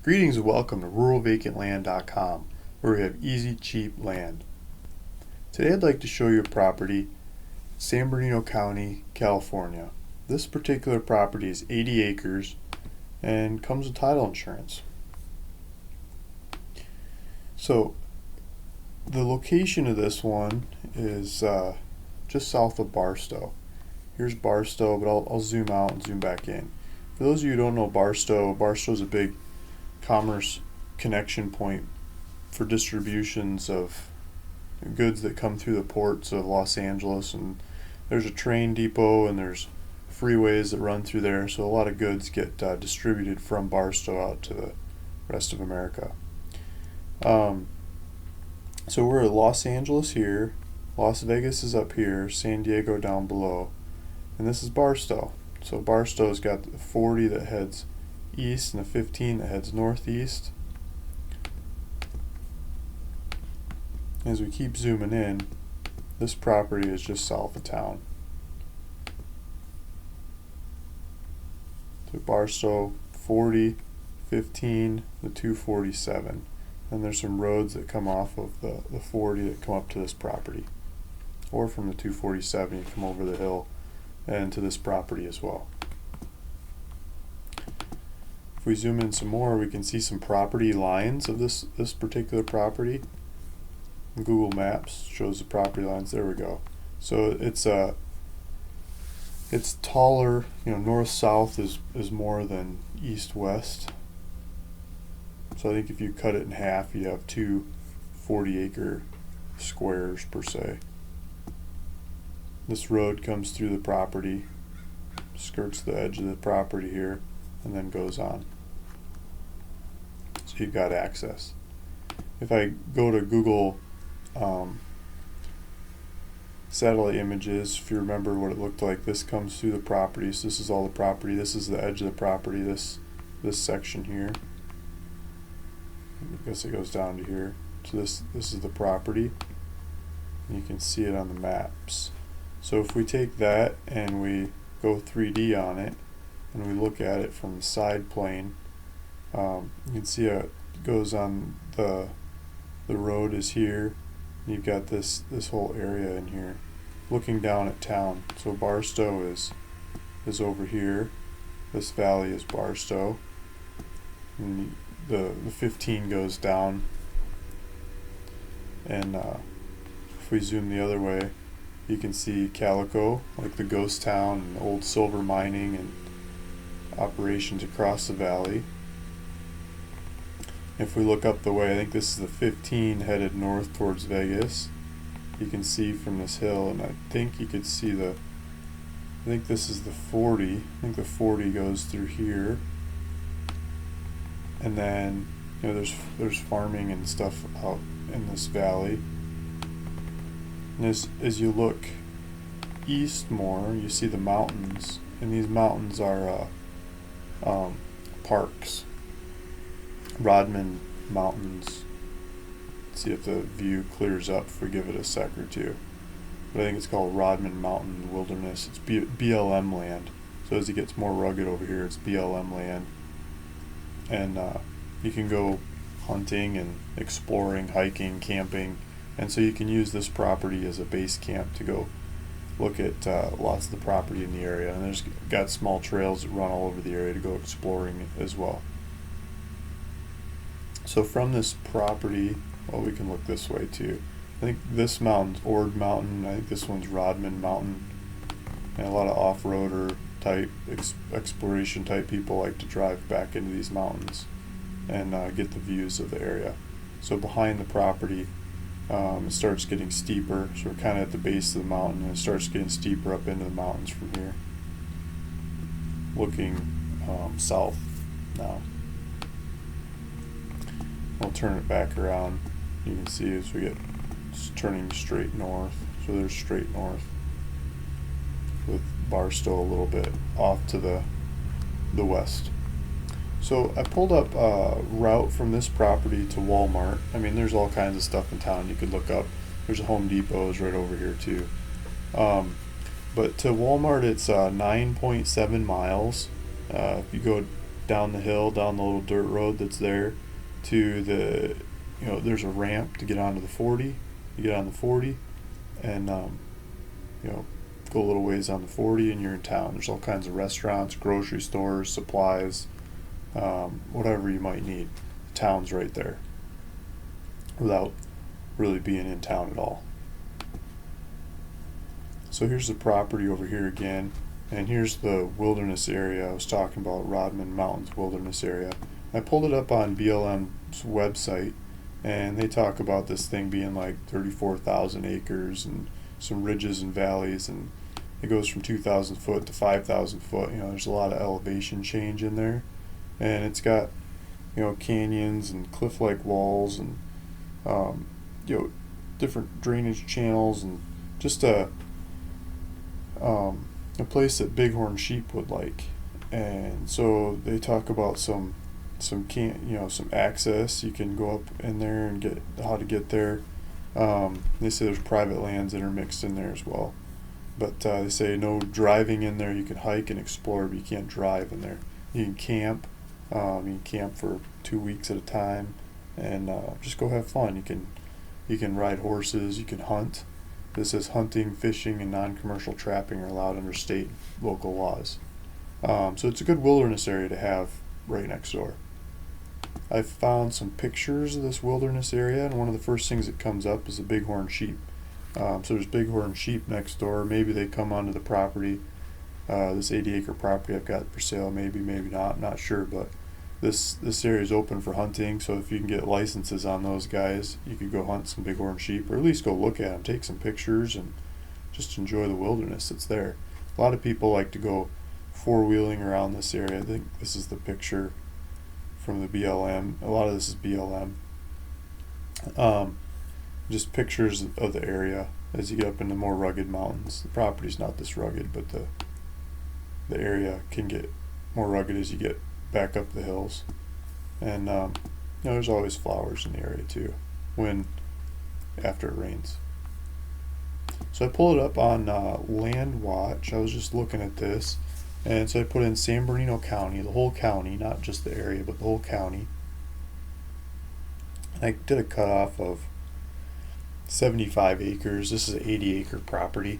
Greetings and welcome to ruralvacantland.com, where we have easy, cheap land. Today I'd like to show you a property, San Bernardino County, California. This particular property is 80 acres and comes with title insurance. So the location of this one is just south of Barstow. Here's Barstow, but I'll zoom out and zoom back in. For those of you who don't know Barstow, Barstow's a big commerce connection point for distributions of goods that come through the ports of Los Angeles, and there's a train depot and there's freeways that run through there, so a lot of goods get distributed from Barstow out to the rest of America. So we're at Los Angeles here, Las Vegas is up here, San Diego down below, and this is Barstow. So Barstow's got the 40 that heads east and the 15 that heads northeast. As we keep zooming in, this property is just south of town. So Barstow, 40, 15, the 247. And there's some roads that come off of the 40 that come up to this property. Or from the 247 you come over the hill and to this property as well. If we zoom in some more, we can see some property lines of this particular property. Google Maps shows the property lines. There we go. So it's taller. North south is more than east west. So I think if you cut it in half, you have two 40-acre squares per se. This road comes through the property, skirts the edge of the property here, and then goes on. So you've got access. If I go to Google satellite images, if you remember what it looked like, this comes through the property. So this is all the property. This is the edge of the property, this section here. I guess it goes down to here. So this is the property. And you can see it on the maps. So if we take that and we go 3D on it, and we look at it from the side plane, you can see how it goes on the road is here. You've got this whole area in here, looking down at town. So Barstow is over here. This valley is Barstow, and the 15 goes down. And if we zoom the other way, you can see Calico, like the ghost town and old silver mining and operations across the valley. If we look up the way, I think this is the 15 headed north towards Vegas. You can see from this hill, and I think you could see I think this is the 40. I think the 40 goes through here. And then, there's farming and stuff out in this valley. And as you look east more, you see the mountains, and these mountains are parks. Rodman Mountains. Let's see if the view clears up if we give it a sec or two. But I think it's called Rodman Mountain Wilderness. It's BLM land. So as it gets more rugged over here, it's BLM land. And you can go hunting and exploring, hiking, camping. And so you can use this property as a base camp to go look at lots of the property in the area. And there's got small trails that run all over the area to go exploring as well. So from this property, well, we can look this way too. I think this mountain's Ord Mountain. I think this one's Rodman Mountain. And a lot of off-roader type, exploration type people like to drive back into these mountains and get the views of the area. So behind the property, it starts getting steeper. So we're kind of at the base of the mountain, and it starts getting steeper up into the mountains from here. Looking south now. I'll turn it back around. You can see as we get turning straight north. So there's straight north, with Barstow a little bit off to the west. So I pulled up a route from this property to Walmart. I mean, there's all kinds of stuff in town you could look up. There's a Home Depot right over here too. But to Walmart, it's 9.7 miles. If you go down the hill, down the little dirt road that's there, to the, there's a ramp to get onto the 40. You get on the 40, and go a little ways on the 40, and you're in town. There's all kinds of restaurants, grocery stores, supplies, whatever you might need. The town's right there, without really being in town at all. So here's the property over here again, and here's the wilderness area I was talking about, Rodman Mountains Wilderness Area. I pulled it up on BLM's website, and they talk about this thing being like 34,000 acres and some ridges and valleys, and it goes from 2,000 foot to 5,000 foot. There's a lot of elevation change in there, and it's got canyons and cliff-like walls, and different drainage channels, and just a place that bighorn sheep would like. And so they talk about some access. You can go up in there and get how to get there. They say there's private lands intermixed in there as well, but they say no driving in there. You can hike and explore, but you can't drive in there. You can camp. You can camp for 2 weeks at a time, and just go have fun. You can ride horses. You can hunt. This says hunting, fishing, and non-commercial trapping are allowed under state and local laws. So it's a good wilderness area to have right next door. I've found some pictures of this wilderness area, and one of the first things that comes up is the bighorn sheep. So there's bighorn sheep next door. Maybe they come onto the property, this 80-acre property I've got for sale. Maybe not. I'm not sure, but this area is open for hunting. So if you can get licenses on those guys, you could go hunt some bighorn sheep, or at least go look at them, take some pictures, and just enjoy the wilderness that's there. A lot of people like to go four-wheeling around this area. I think this is the picture from the BLM. A lot of this is BLM. Just pictures of the area as you get up into more rugged mountains. The property's not this rugged, but the area can get more rugged as you get back up the hills. And there's always flowers in the area too, after it rains. So I pulled it up on Land Watch. I was just looking at this. And so I put in San Bernardino County, the whole county, not just the area, but the whole county. And I did a cutoff of 75 acres. This is an 80-acre property.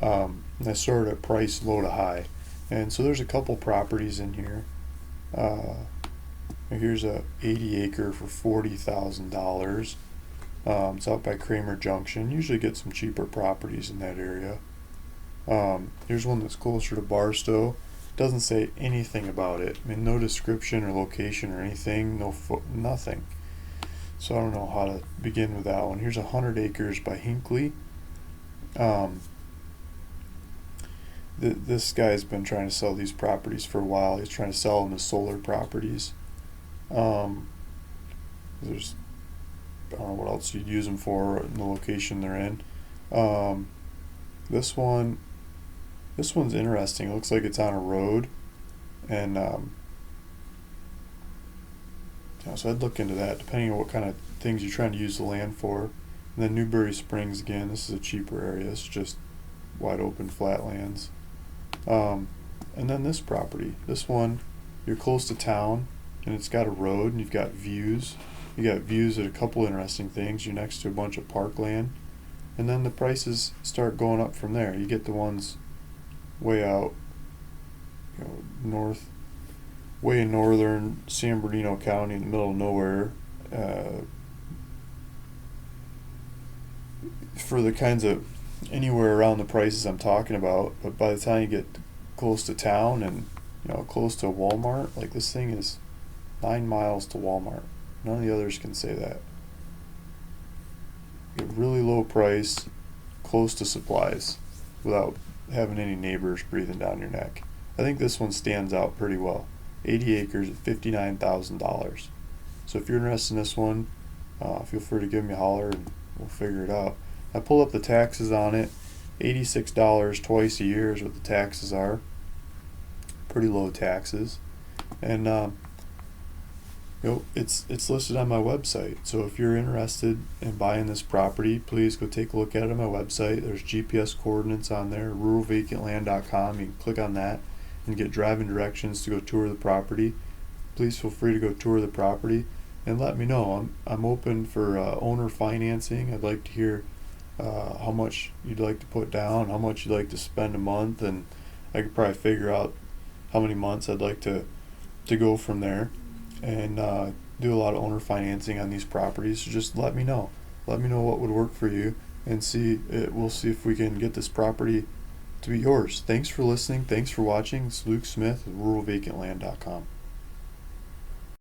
And I sorted it price low to high. And so there's a couple properties in here. Here's a 80-acre for $40,000. It's out by Kramer Junction. Usually get some cheaper properties in that area. Here's one that's closer to Barstow. Doesn't say anything about it. I mean, no description or location or anything. Nothing. So I don't know how to begin with that one. Here's 100 acres by Hinckley. This guy's been trying to sell these properties for a while. He's trying to sell them as solar properties. There's, I don't know what else you'd use them for in the location they're in. This one's interesting. It looks like it's on a road, and so I'd look into that depending on what kind of things you're trying to use the land for. And then Newberry Springs again. This is a cheaper area. It's just wide open flatlands. And then this property. This one, you're close to town, and it's got a road, and you've got views. You got views at a couple interesting things. You're next to a bunch of parkland, and then the prices start going up from there. You get the ones way out, north, way in northern San Bernardino County, in the middle of nowhere, for the kinds of anywhere around the prices I'm talking about. But by the time you get close to town and close to Walmart, like this thing is 9 miles to Walmart. None of the others can say that. Get really low price, close to supplies, without having any neighbors breathing down your neck. I think this one stands out pretty well. 80 acres at $59,000. So if you're interested in this one, feel free to give me a holler and we'll figure it out. I pull up the taxes on it. $86 twice a year is what the taxes are. Pretty low taxes. And it's listed on my website. So if you're interested in buying this property, please go take a look at it on my website. There's GPS coordinates on there, ruralvacantland.com. You can click on that and get driving directions to go tour the property. please feel free to go tour the property and let me know. I'm open for owner financing. I'd like to hear how much you'd like to put down, how much you'd like to spend a month, and I could probably figure out how many months I'd like to go from there, and do a lot of owner financing on these properties. So just let me know. Let me know what would work for you, and we'll see if we can get this property to be yours. Thanks for listening. Thanks for watching. It's Luke Smith with RuralVacantLand.com.